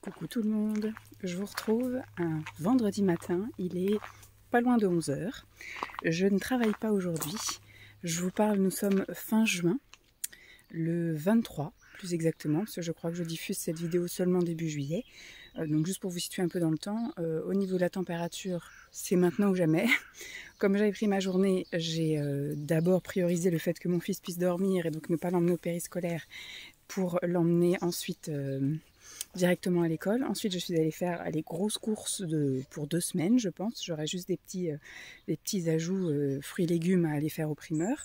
Coucou tout le monde, je vous retrouve un vendredi matin, il est pas loin de 11 h. Je ne travaille pas aujourd'hui, je vous parle, nous sommes fin juin, le 23 plus exactement, parce que je crois que je diffuse cette vidéo seulement début juillet. Donc juste pour vous situer un peu dans le temps, au niveau de la température, c'est maintenant ou jamais. Comme j'avais pris ma journée, j'ai d'abord priorisé le fait que mon fils puisse dormir et donc ne pas l'emmener au périscolaire pour l'emmener ensuite directement à l'école. Ensuite, je suis allée faire les grosses courses pour 2 semaines, je pense. J'aurai juste des petits ajouts fruits et légumes à aller faire au primeur.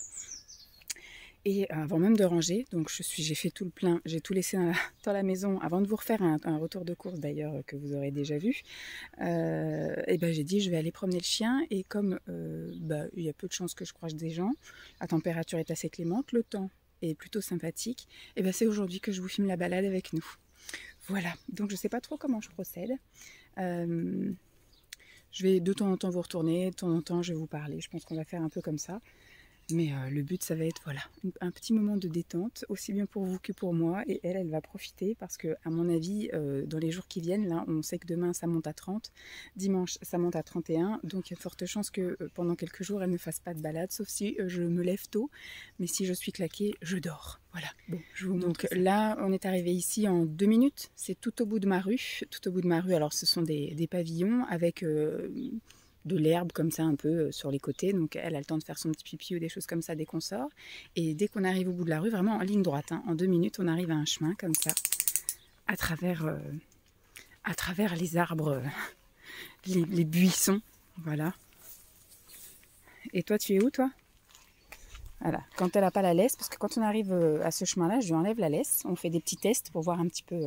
Et avant même de ranger, donc j'ai fait tout le plein, j'ai tout laissé dans la maison avant de vous refaire un retour de course d'ailleurs que vous aurez déjà vu. Et ben j'ai dit je vais aller promener le chien et comme il y a peu de chances que je croise des gens, la température est assez clémente, le temps est plutôt sympathique, et ben c'est aujourd'hui que je vous filme la balade avec nous. Voilà, donc je sais pas trop comment je procède. Je vais de temps en temps vous retourner, de temps en temps je vais vous parler, je pense qu'on va faire un peu comme ça. Mais le but, ça va être voilà, un petit moment de détente, aussi bien pour vous que pour moi. Et elle va profiter parce que, à mon avis, dans les jours qui viennent, là, on sait que demain, ça monte à 30. Dimanche, ça monte à 31. Donc, il y a de fortes chances que pendant quelques jours, elle ne fasse pas de balade, sauf si je me lève tôt. Mais si je suis claquée, je dors. Voilà. Bon, je vous montre. Donc là, on est arrivé ici en 2 minutes. C'est tout au bout de ma rue. Tout au bout de ma rue, alors ce sont des pavillons avec de l'herbe comme ça un peu sur les côtés, donc elle a le temps de faire son petit pipi ou des choses comme ça dès qu'on sort. Et dès qu'on arrive au bout de la rue, vraiment en ligne droite, en 2 minutes, on arrive à un chemin comme ça, à travers les arbres, les buissons, voilà. Et toi, tu es où, toi? Voilà, quand elle n'a pas la laisse, parce que quand on arrive à ce chemin-là, je lui enlève la laisse, on fait des petits tests pour voir un petit peu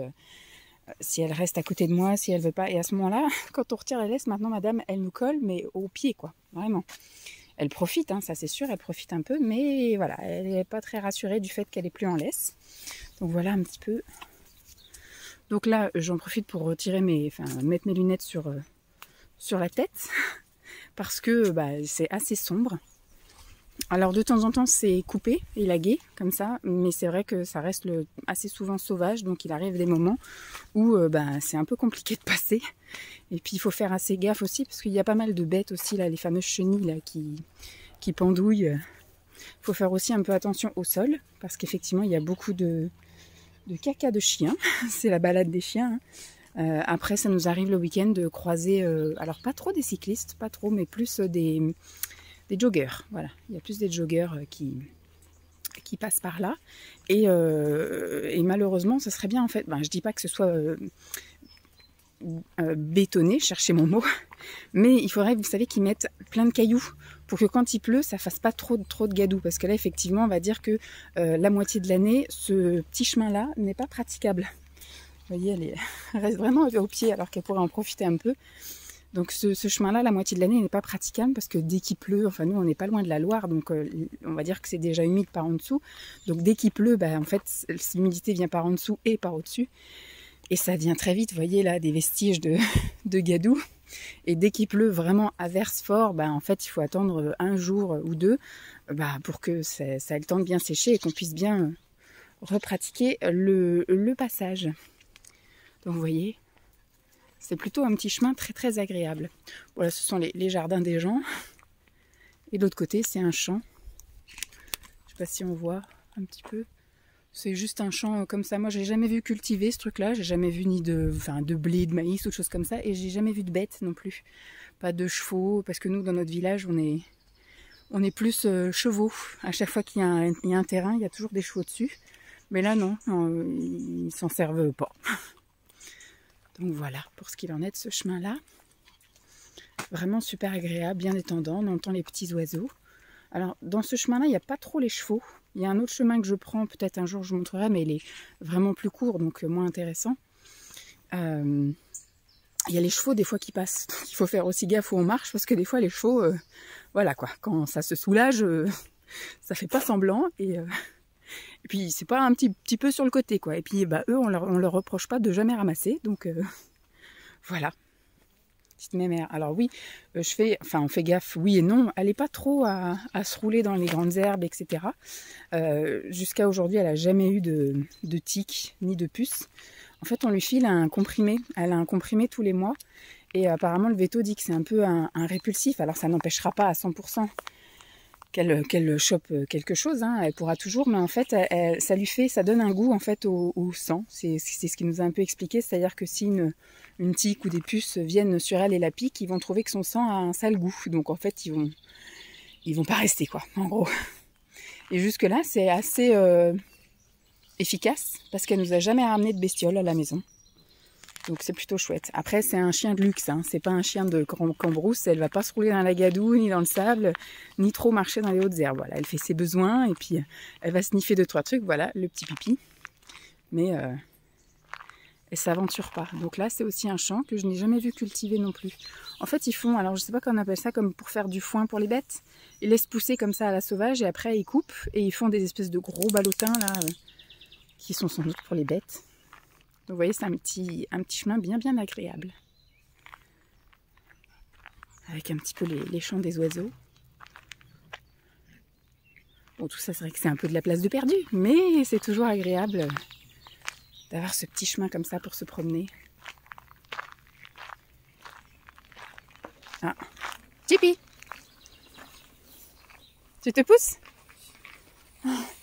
si elle reste à côté de moi, si elle veut pas. Et à ce moment-là, quand on retire la laisse, maintenant madame, elle nous colle, mais au pied, quoi, vraiment. Elle profite, ça c'est sûr, elle profite un peu, mais voilà, elle n'est pas très rassurée du fait qu'elle est plus en laisse. Donc voilà un petit peu. Donc là, j'en profite pour mettre mes lunettes sur la tête, parce que c'est assez sombre. Alors de temps en temps c'est coupé, élagué comme ça, mais c'est vrai que ça reste assez souvent sauvage, donc il arrive des moments où c'est un peu compliqué de passer. Et puis il faut faire assez gaffe aussi, parce qu'il y a pas mal de bêtes aussi, là, les fameuses chenilles là, qui pendouillent. Il faut faire aussi un peu attention au sol, parce qu'effectivement il y a beaucoup de caca de chiens, c'est la balade des chiens. Après ça nous arrive le week-end de croiser, alors pas trop des cyclistes, pas trop, mais plus des joggers, voilà. Il y a plus des joggers qui passent par là. Et malheureusement, ce serait bien en fait, je dis pas que ce soit bétonné, cherchez mon mot, mais il faudrait, vous savez, qu'ils mettent plein de cailloux pour que quand il pleut, ça fasse pas trop de gadou. Parce que là, effectivement, on va dire que la moitié de l'année, ce petit chemin-là n'est pas praticable. Vous voyez, elle reste vraiment au pied alors qu'elle pourrait en profiter un peu. Donc ce chemin-là, la moitié de l'année n'est pas praticable parce que dès qu'il pleut, enfin nous on n'est pas loin de la Loire, donc on va dire que c'est déjà humide par en dessous. Donc dès qu'il pleut, en fait l'humidité vient par en dessous et par au-dessus. Et ça vient très vite, vous voyez là, des vestiges de gadou. Et dès qu'il pleut vraiment à verse fort, en fait il faut attendre 1 jour ou 2 pour que ça ait le temps de bien sécher et qu'on puisse bien repratiquer le passage. Donc vous voyez, c'est plutôt un petit chemin très très agréable. Voilà, ce sont les jardins des gens. Et de l'autre côté, c'est un champ. Je ne sais pas si on voit un petit peu. C'est juste un champ comme ça. Moi, j'ai jamais vu cultiver ce truc-là. J'ai jamais vu ni de blé, de maïs ou de choses comme ça. Et j'ai jamais vu de bêtes non plus. Pas de chevaux, parce que nous, dans notre village, on est plus chevaux. À chaque fois qu'il y a un terrain, il y a toujours des chevaux dessus. Mais là, non, ils s'en servent pas. Donc voilà, pour ce qu'il en est de ce chemin-là. Vraiment super agréable, bien détendant, on entend les petits oiseaux. Alors, dans ce chemin-là, il n'y a pas trop les chevaux. Il y a un autre chemin que je prends, peut-être un jour je vous montrerai, mais il est vraiment plus court, donc moins intéressant. Il y a les chevaux, des fois, qui passent. Il faut faire aussi gaffe où on marche, parce que des fois, les chevaux, voilà quoi, quand ça se soulage, ça fait pas semblant, et puis c'est pas un petit peu sur le côté quoi. Et puis eux on leur reproche pas de jamais ramasser, donc voilà. Petite mémère. Alors oui, on fait gaffe, oui et non. Elle n'est pas trop à se rouler dans les grandes herbes, etc. Jusqu'à aujourd'hui, elle n'a jamais eu de tiques ni de puces. En fait, on lui file un comprimé. Elle a un comprimé tous les mois. Et apparemment, le veto dit que c'est un peu un répulsif. Alors, ça n'empêchera pas à 100% qu'elle chope quelque chose. Hein. Elle pourra toujours. Mais en fait, ça donne un goût en fait au sang. C'est ce qui nous a un peu expliqué. C'est-à-dire que si une tique ou des puces viennent sur elle et la piquent, ils vont trouver que son sang a un sale goût. Donc, en fait, ils vont pas rester, quoi, en gros. Et jusque-là, c'est assez efficace parce qu'elle nous a jamais ramené de bestiole à la maison. Donc c'est plutôt chouette. Après, c'est un chien de luxe, hein. C'est pas un chien de cambrousse. Elle va pas se rouler dans la gadoue, ni dans le sable, ni trop marcher dans les hautes herbes. Voilà, elle fait ses besoins et puis elle va sniffer 2-3 trucs. Voilà, le petit pipi. Mais elle s'aventure pas. Donc là, c'est aussi un champ que je n'ai jamais vu cultiver non plus. En fait, ils font, alors je sais pas comment on appelle ça, comme pour faire du foin pour les bêtes. Ils laissent pousser comme ça à la sauvage et après ils coupent et ils font des espèces de gros ballotins là, qui sont sans doute pour les bêtes. Donc vous voyez, c'est un petit chemin bien agréable. Avec un petit peu les chants des oiseaux. Bon, tout ça, c'est vrai que c'est un peu de la place de perdu, mais c'est toujours agréable d'avoir ce petit chemin comme ça pour se promener. Ah, Jippy, tu te pousses?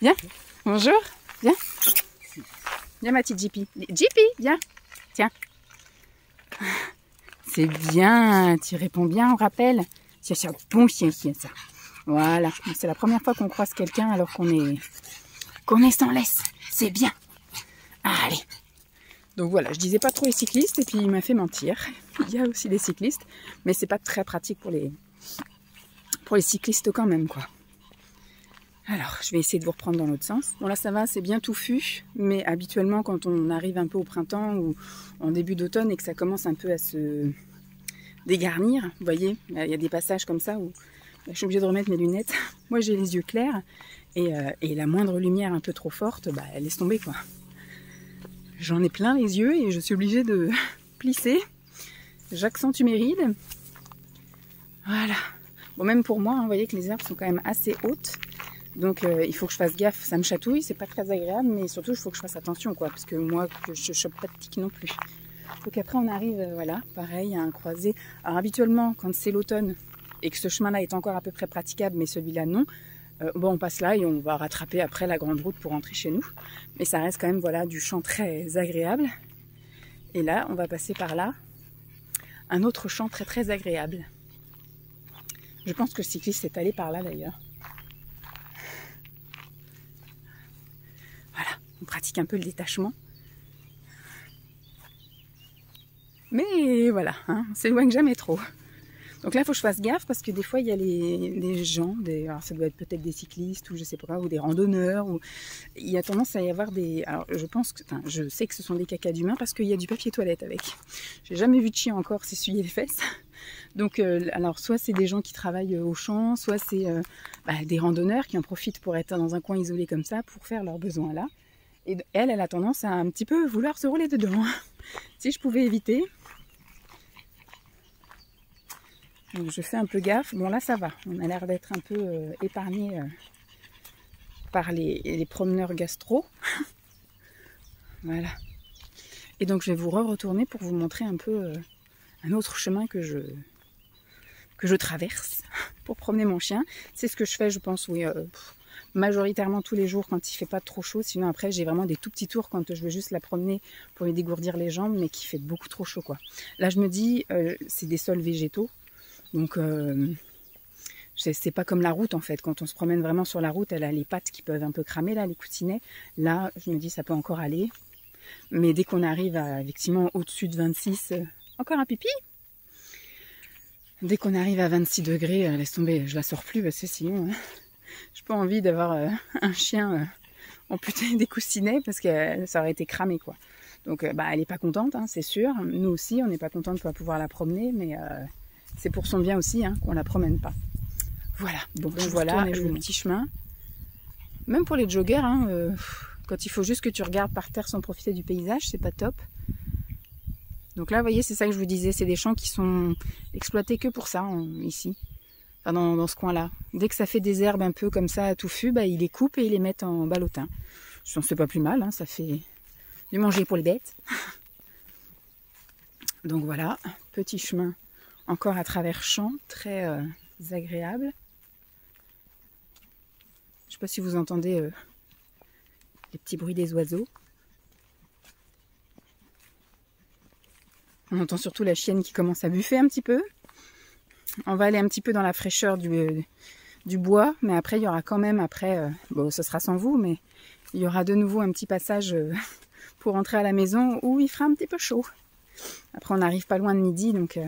Viens, bonjour, viens. Viens ma petite Jippy. Jippy, viens. Tiens. C'est bien, tu réponds bien au rappel. C'est un bon chien, ça. Voilà, c'est la première fois qu'on croise quelqu'un alors qu'on est sans laisse. C'est bien. Allez. Donc voilà, je disais pas trop les cyclistes et puis il m'a fait mentir. Il y a aussi des cyclistes, mais c'est pas très pratique pour les cyclistes quand même, quoi. Alors, je vais essayer de vous reprendre dans l'autre sens. Bon là ça va, c'est bien touffu, mais habituellement quand on arrive un peu au printemps ou en début d'automne et que ça commence un peu à se dégarnir, vous voyez, il y a des passages comme ça où je suis obligée de remettre mes lunettes. Moi j'ai les yeux clairs et la moindre lumière un peu trop forte, bah, elle laisse tomber, quoi. J'en ai plein les yeux et je suis obligée de plisser. J'accentue mes rides. Voilà. Bon, même pour moi, hein, vous voyez que les herbes sont quand même assez hautes. Donc il faut que je fasse gaffe, ça me chatouille, c'est pas très agréable, mais surtout il faut que je fasse attention, quoi, parce que moi que je chope pas de tiques non plus. Donc après on arrive, voilà, pareil, à un croisé. Alors habituellement quand c'est l'automne et que ce chemin-là est encore à peu près praticable, mais celui-là non, bon on passe là et on va rattraper après la grande route pour rentrer chez nous. Mais ça reste quand même, voilà, du champ très agréable. Et là on va passer par là, un autre champ très agréable. Je pense que le cycliste est allé par là d'ailleurs. On pratique un peu le détachement. Mais voilà, hein, on s'éloigne jamais trop. Donc là, il faut que je fasse gaffe parce que des fois, il y a les gens, alors ça doit être peut-être des cyclistes ou je sais pas, ou des randonneurs. Il y a tendance à y avoir des... Alors je sais que ce sont des cacas d'humains parce qu'il y a du papier toilette avec. J'ai jamais vu de chien encore s'essuyer les fesses. Donc, alors soit c'est des gens qui travaillent au champ, soit c'est des randonneurs qui en profitent pour être dans un coin isolé comme ça pour faire leurs besoins là. Et elle a tendance à un petit peu vouloir se rouler dedans. Si je pouvais éviter. Donc je fais un peu gaffe. Bon là ça va. On a l'air d'être un peu épargné par les promeneurs gastro. Voilà. Et donc je vais vous retourner pour vous montrer un peu un autre chemin que je traverse pour promener mon chien. C'est ce que je fais, je pense, oui, majoritairement tous les jours quand il fait pas trop chaud. Sinon après j'ai vraiment des tout petits tours quand je veux juste la promener pour lui dégourdir les jambes, mais qui fait beaucoup trop chaud, quoi. Là je me dis c'est des sols végétaux, donc c'est pas comme la route en fait. Quand on se promène vraiment sur la route, elle a les pattes qui peuvent un peu cramer là, les coussinets. Là je me dis ça peut encore aller, mais dès qu'on arrive à effectivement au-dessus de 26, encore un pipi. Dès qu'on arrive à 26 degrés, laisse tomber, je la sors plus parce que sinon j'ai pas envie d'avoir un chien amputé des coussinets parce que ça aurait été cramé, quoi. Donc elle est pas contente, hein, c'est sûr. Nous aussi, on n'est pas content de ne pas pouvoir la promener, mais c'est pour son bien aussi, hein, qu'on la promène pas. Voilà, donc voilà le petit chemin. Même pour les joggers, hein, quand il faut juste que tu regardes par terre sans profiter du paysage, c'est pas top. Donc là, vous voyez, c'est ça que je vous disais, c'est des champs qui sont exploités que pour ça, ici. Enfin, dans ce coin-là. Dès que ça fait des herbes un peu comme ça, touffues, ils les coupent et ils les mettent en ballotin. Je pense que c'est pas plus mal, hein, ça fait du manger pour les bêtes. Donc voilà, petit chemin encore à travers champs, très agréable. Je ne sais pas si vous entendez les petits bruits des oiseaux. On entend surtout la chienne qui commence à buffer un petit peu. On va aller un petit peu dans la fraîcheur du bois, mais après il y aura quand même, bon ce sera sans vous, mais il y aura de nouveau un petit passage pour rentrer à la maison où il fera un petit peu chaud. Après on n'arrive pas loin de midi, donc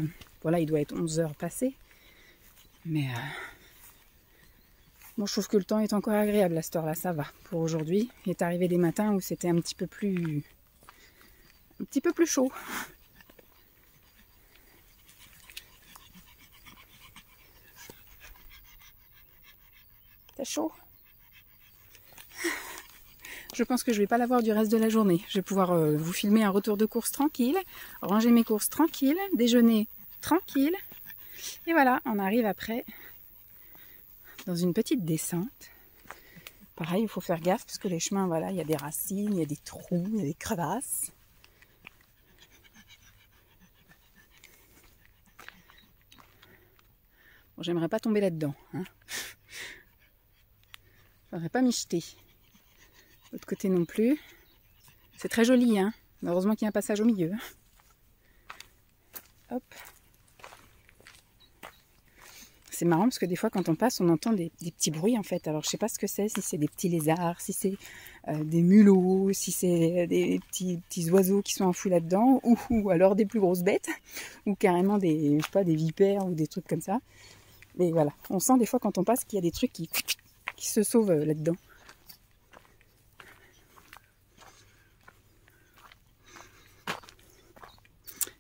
voilà, il doit être 11h passé. Mais bon, je trouve que le temps est encore agréable à cette heure-là, ça va. Pour aujourd'hui, il est arrivé des matins où c'était un petit peu plus chaud. T'as chaud? Je pense que je vais pas l'avoir du reste de la journée. Je vais pouvoir vous filmer un retour de course tranquille, ranger mes courses tranquille, déjeuner tranquille. Et voilà, on arrive après dans une petite descente. Pareil, il faut faire gaffe parce que les chemins, voilà, il y a des racines, il y a des trous, il y a des crevasses. Bon, j'aimerais pas tomber là-dedans, hein. J'aimerais pas m'y jeter. De l'autre côté non plus. C'est très joli, hein. Heureusement qu'il y a un passage au milieu. Hop. C'est marrant parce que des fois quand on passe, on entend des petits bruits en fait. Alors je sais pas ce que c'est, si c'est des petits lézards, si c'est des mulots, si c'est des petits oiseaux qui sont enfouis là-dedans, ou alors des plus grosses bêtes, ou carrément des, je sais pas, des vipères ou des trucs comme ça. Mais voilà, on sent des fois quand on passe qu'il y a des trucs qui se sauvent là-dedans.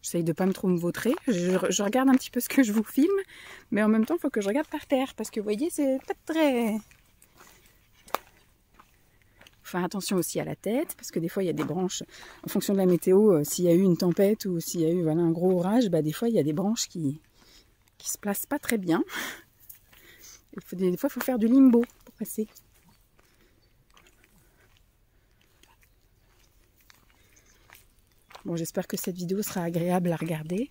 J'essaye de ne pas me trop me vautrer. Je regarde un petit peu ce que je vous filme, mais en même temps, il faut que je regarde par terre, parce que vous voyez, c'est pas très... Faut faire attention aussi à la tête, parce que des fois, il y a des branches, en fonction de la météo, s'il y a eu une tempête ou s'il y a eu voilà, un gros orage, bah, des fois, il y a des branches qui se placent pas très bien. Des fois, il faut faire du limbo pour passer. Bon, j'espère que cette vidéo sera agréable à regarder.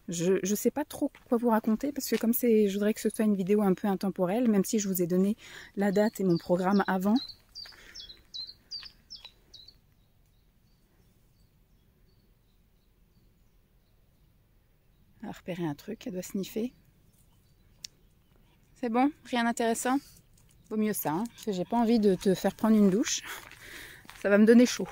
Je ne sais pas trop quoi vous raconter parce que comme je voudrais que ce soit une vidéo un peu intemporelle, même si je vous ai donné la date et mon programme avant. Elle a repéré un truc, elle doit sniffer. C'est bon? Rien d'intéressant? Vaut mieux ça, hein, parce que j'ai pas envie de te faire prendre une douche. Ça va me donner chaud.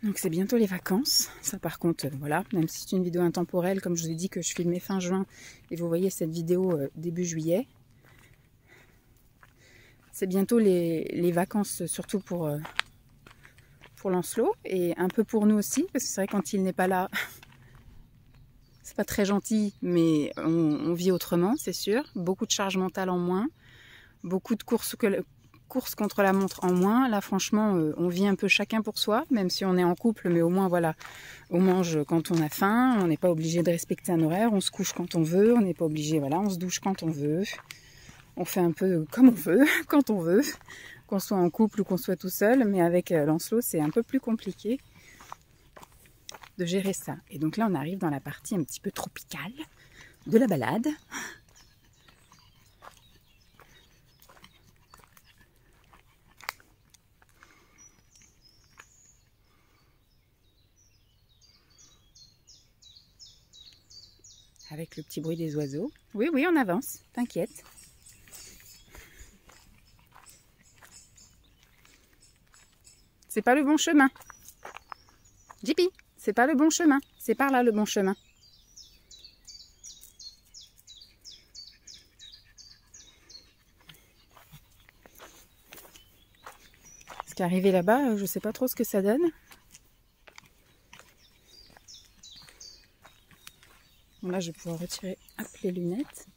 Donc c'est bientôt les vacances. Ça par contre, voilà, même si c'est une vidéo intemporelle, comme je vous ai dit que je filmais fin juin, et vous voyez cette vidéo début juillet. C'est bientôt les vacances, surtout pour Lancelot, et un peu pour nous aussi, parce que c'est vrai quand il n'est pas là, c'est pas très gentil, mais on vit autrement, c'est sûr. Beaucoup de charge mentale en moins, beaucoup de courses contre la montre en moins. Là franchement on vit un peu chacun pour soi, même si on est en couple, mais au moins voilà, on mange quand on a faim, on n'est pas obligé de respecter un horaire, on se couche quand on veut, on n'est pas obligé, voilà, on se douche quand on veut, on fait un peu comme on veut, quand on veut, qu'on soit en couple ou qu'on soit tout seul. Mais avec Lancelot c'est un peu plus compliqué de gérer ça. Et donc là on arrive dans la partie un petit peu tropicale de la balade. Avec le petit bruit des oiseaux. Oui, oui, on avance, t'inquiète. C'est pas le bon chemin. Jippy, c'est pas le bon chemin. C'est par là le bon chemin. Parce qu'arriver là-bas, je sais pas trop ce que ça donne. Bon, là, je vais pouvoir retirer les lunettes.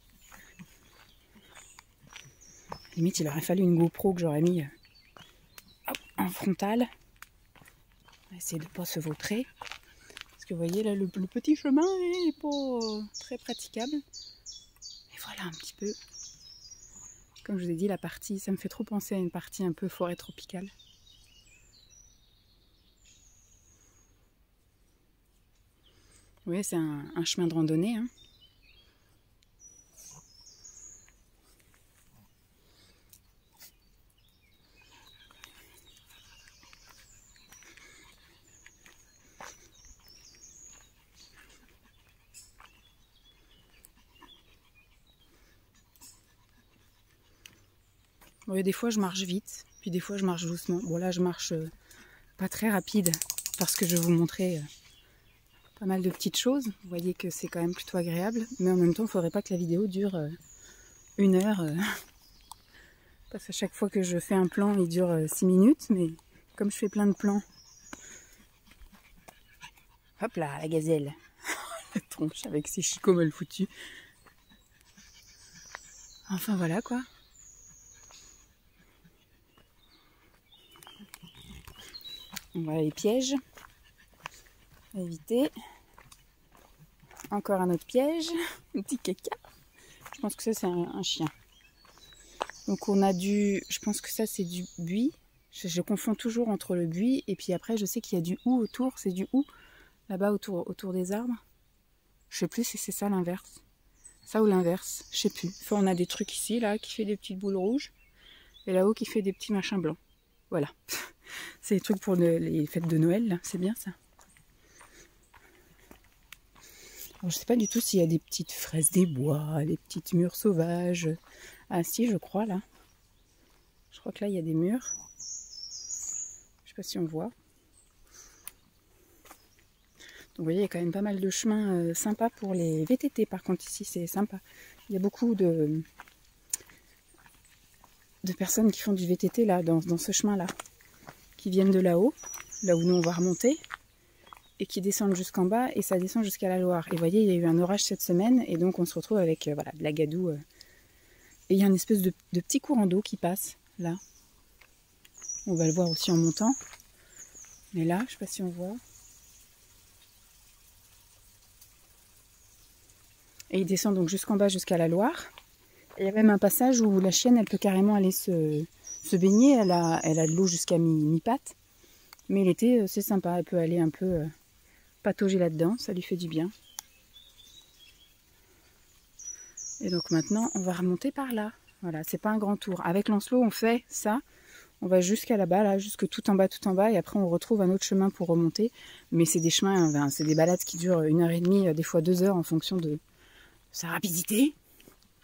Limite, il aurait fallu une GoPro que j'aurais mis en frontal. On va essayer de ne pas se vautrer. Parce que vous voyez, là, le petit chemin n'est pas très praticable. Et voilà un petit peu Comme je vous ai dit, la partie, ça me fait trop penser à une partie un peu forêt tropicale. Vous voyez, c'est un chemin de randonnée. Hein. Bon, des fois je marche vite, puis des fois je marche doucement. Bon là je marche pas très rapide parce que je vais vous montrer pas mal de petites choses. Vous voyez que c'est quand même plutôt agréable, mais en même temps il ne faudrait pas que la vidéo dure 1 heure. Parce qu'à chaque fois que je fais un plan il dure 6 minutes, mais comme je fais plein de plans... Hop là, la gazelle. La tronche avec ses chicots mal foutus. Enfin voilà quoi. Voilà les pièges à éviter. Encore un autre piège, un petit caca. Je pense que ça c'est un chien. Donc on a je pense que ça c'est du buis. Je confonds toujours entre le buis et puis après je sais qu'il y a du hou autour. C'est du hou là-bas autour des arbres. Je sais plus si c'est ça l'inverse. Ça ou l'inverse, je sais plus. Enfin on a des trucs ici là qui fait des petites boules rouges et là-haut qui fait des petits machins blancs. Voilà. C'est les trucs pour les fêtes de Noël, c'est bien ça. Alors, je sais pas du tout s'il y a des petites fraises des bois, des petites mûres sauvages. Ah si, je crois là. Je crois que là il y a des mûres. Je sais pas si on voit. Donc vous voyez, il y a quand même pas mal de chemins sympas pour les VTT. Par contre ici c'est sympa. Il y a beaucoup de personnes qui font du VTT là, dans ce chemin là. Qui viennent de là-haut, là où nous on va remonter, et qui descendent jusqu'en bas, et ça descend jusqu'à la Loire. Et vous voyez, il y a eu un orage cette semaine, et donc on se retrouve avec voilà, de la gadoue. Et il y a une espèce de petit courant d'eau qui passe, là. On va le voir aussi en montant. Mais là, je ne sais pas si on voit. Et il descend donc jusqu'en bas, jusqu'à la Loire. Et il y a même un passage où la chienne, elle peut carrément aller se baigner, elle a de l'eau jusqu'à mi-patte, mais l'été c'est sympa, elle peut aller un peu patauger là-dedans, ça lui fait du bien. Et donc maintenant on va remonter par là, voilà, c'est pas un grand tour. Avec Lancelot on fait ça, on va jusqu'à là-bas, là, jusque tout en bas, et après on retrouve un autre chemin pour remonter, mais c'est des chemins, enfin, c'est des balades qui durent 1h30, des fois 2 heures en fonction de sa rapidité.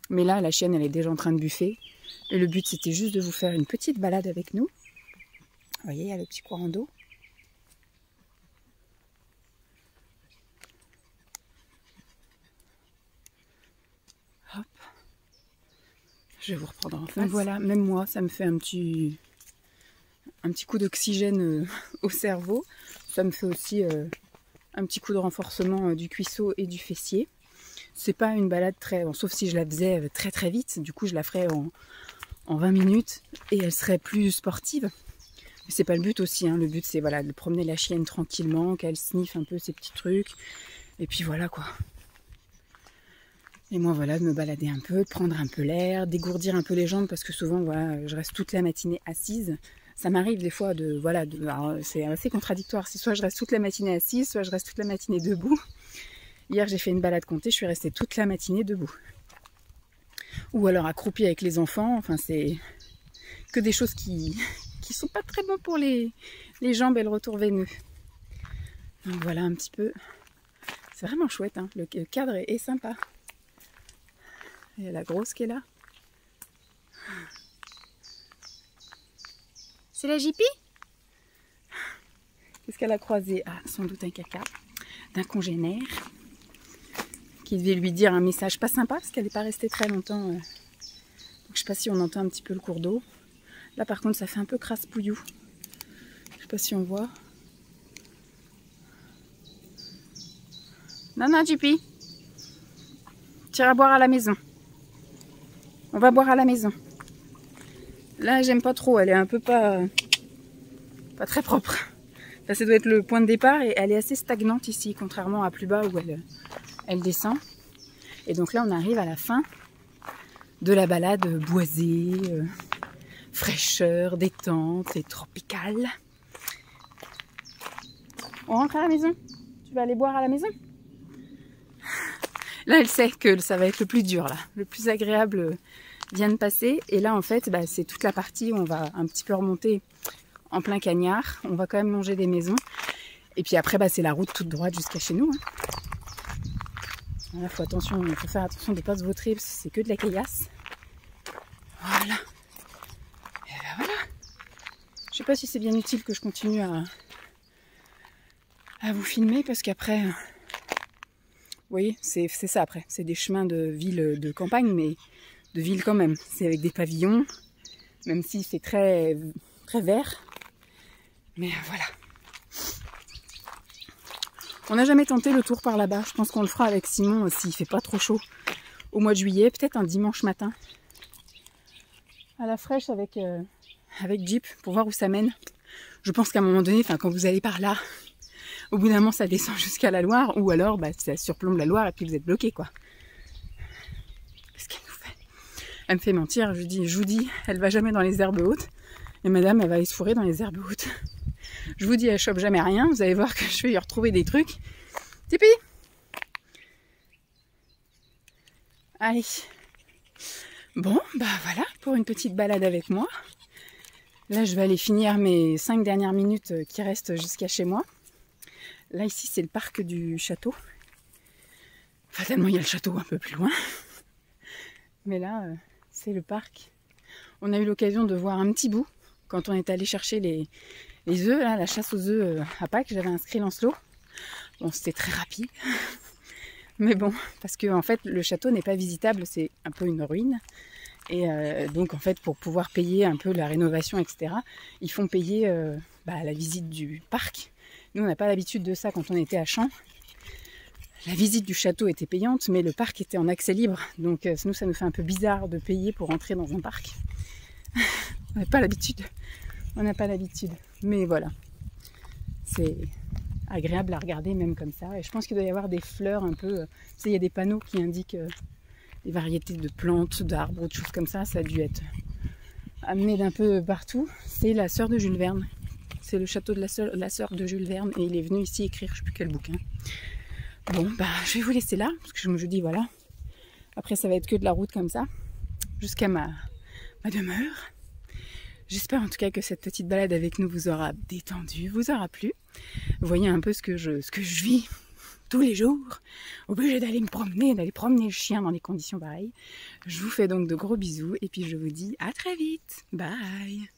Mais là la chienne elle est déjà en train de buffer. Et le but, c'était juste de vous faire une petite balade avec nous. Vous voyez, il y a le petit courant d'eau. Hop. Je vais vous reprendre en face. Donc voilà, même moi, ça me fait un petit coup d'oxygène au cerveau. Ça me fait aussi un petit coup de renforcement du cuisseau et du fessier. C'est pas une balade très... Bon, sauf si je la faisais très très vite. Du coup, je la ferais en 20 minutes et elle serait plus sportive. Mais c'est pas le but aussi, hein. Le but c'est voilà, de promener la chienne tranquillement, qu'elle sniffe un peu ses petits trucs. Et puis voilà quoi. Et moi voilà, de me balader un peu, de prendre un peu l'air, dégourdir un peu les jambes parce que souvent voilà, je reste toute la matinée assise. Ça m'arrive des fois de... Voilà, c'est assez contradictoire. C'est soit je reste toute la matinée assise, soit je reste toute la matinée debout. Hier j'ai fait une balade comptée, je suis restée toute la matinée debout. Ou alors accroupie avec les enfants, enfin c'est que des choses qui sont pas très bons pour les jambes et le retour veineux. Donc voilà un petit peu, c'est vraiment chouette, hein. Le cadre est sympa. Il y a la grosse qui est là. C'est la Jippy? Qu'est-ce qu'elle a croisé? Ah, sans doute un caca d'un congénère qui devait lui dire un message pas sympa parce qu'elle n'est pas restée très longtemps. Donc, je sais pas si on entend un petit peu le cours d'eau. Là par contre ça fait un peu crasse-pouillou. Je sais pas si on voit. Non, Jippy. Tu iras boire à la maison. On va boire à la maison. Là j'aime pas trop, elle est un peu pas très propre. Là, ça doit être le point de départ et elle est assez stagnante ici, contrairement à plus bas où elle descend. Et donc là on arrive à la fin de la balade boisée, fraîcheur, détente et tropicale. On rentre à la maison? Tu vas aller boire à la maison? Là, elle sait que ça va être le plus dur, là. Le plus agréable vient de passer. Et là, en fait, bah, c'est toute la partie où on va un petit peu remonter en plein cagnard. On va quand même longer des maisons. Et puis après, bah, c'est la route toute droite jusqu'à chez nous. Là, faut faire attention de ne pas se vautrer parce que c'est que de la caillasse. Voilà. Et ben voilà. Je sais pas si c'est bien utile que je continue à vous filmer parce qu'après... Vous voyez, c'est ça après. C'est des chemins de ville, de campagne, mais de ville quand même. C'est avec des pavillons, même si c'est très, très vert. Mais voilà. On n'a jamais tenté le tour par là-bas. Je pense qu'on le fera avec Simon s'il fait pas trop chaud au mois de juillet. Peut-être un dimanche matin. À la fraîche avec Jeep pour voir où ça mène. Je pense qu'à un moment donné, quand vous allez par là, au bout d'un moment, ça descend jusqu'à la Loire, ou alors bah, ça surplombe la Loire et puis vous êtes bloqué, quoi. Qu'est-ce qu'elle nous fait? Elle me fait mentir, je vous dis, elle va jamais dans les herbes hautes, et madame, elle va aller se fourrer dans les herbes hautes. Je vous dis, elle chope jamais rien, vous allez voir que je vais y retrouver des trucs. Tipi! Allez. Bon, bah voilà, pour une petite balade avec moi. Là, je vais aller finir mes 5 dernières minutes qui restent jusqu'à chez moi. Là, ici, c'est le parc du château. Fatalement, il y a le château un peu plus loin. Mais là, c'est le parc. On a eu l'occasion de voir un petit bout quand on est allé chercher les œufs, là, la chasse aux œufs à Pâques. J'avais inscrit Lancelot. Bon, c'était très rapide. Mais bon, parce que en fait, le château n'est pas visitable, c'est un peu une ruine. Et donc, en fait, pour pouvoir payer un peu la rénovation, etc., ils font payer la visite du parc. Nous, on n'a pas l'habitude de ça quand on était à Champs. La visite du château était payante, mais le parc était en accès libre. Donc nous, ça nous fait un peu bizarre de payer pour entrer dans un parc. On n'a pas l'habitude. On n'a pas l'habitude. Mais voilà. C'est agréable à regarder même comme ça. Et je pense qu'il doit y avoir des fleurs un peu... Tu sais, il y a des panneaux qui indiquent des variétés de plantes, d'arbres, de choses comme ça. Ça a dû être amené d'un peu partout. C'est la sœur de Jules Verne. C'est le château de la sœur de Jules Verne et il est venu ici écrire je sais plus quel bouquin. Bon, bah je vais vous laisser là parce que je me dis voilà. Après ça va être que de la route comme ça jusqu'à ma demeure. J'espère en tout cas que cette petite balade avec nous vous aura détendu, vous aura plu. Vous voyez un peu ce que je vis tous les jours. Obligée d'aller me promener, d'aller promener le chien dans des conditions pareilles. Je vous fais donc de gros bisous et puis je vous dis à très vite. Bye.